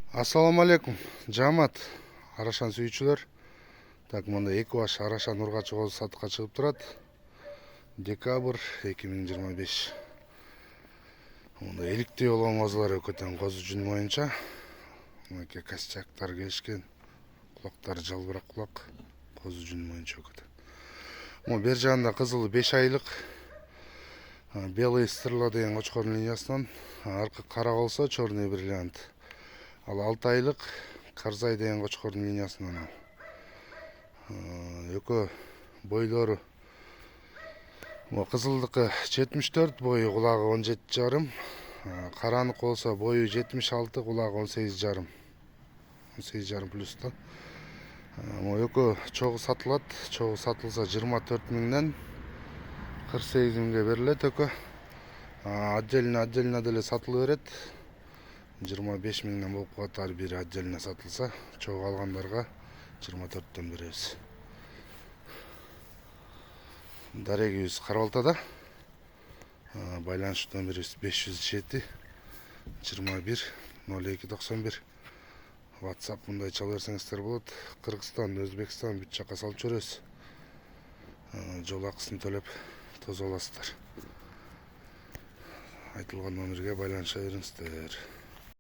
Assalamu алейкум, жамат, арашан сүйүүчүлөр. Так, мында 2 баш арашан ургачы козу сатыкка чыгып турат. Декабрь 2025. Мында иликтүү болгон козулар өкөтөн козу жүн боюнча. Мынакей костяктар келишкен. Кулактары жалбырак кулак. Козу жүн боюнча өкөтөн. Мына бер жагында кызыл 5 айлык белый стрела деген кочкордун линиясынан, аркы кара болсо черный бриллиант. Ал 6 айлык Карзай деген кочкордун линиясынан. Экөө бойлору кызылдыкы 74, бою кулагы 17,5. Караныкы болсо бою 76, кулагы 18,5. 18,5 плюс да. Экөө чогуу сатылат. Чогуу сатылса 24 миңден 48 миңге берилет экөө. Отдельно деле сатылы берет. 25 миңден болуп калат, ар бири отдельно сатылса, чогуу алгандарга 24төн беребиз. Дарегибиз Карабалтада. Байланыш номерибиз 507 21 02 91. WhatsApp мындай чала берсеңиздер болот. Кыргызстан, Өзбекстан бүт жакка салып жүрөбүз. Жол акысын төлөп тосо аласыздар. Айтылган номерге байланыша бериңиздер.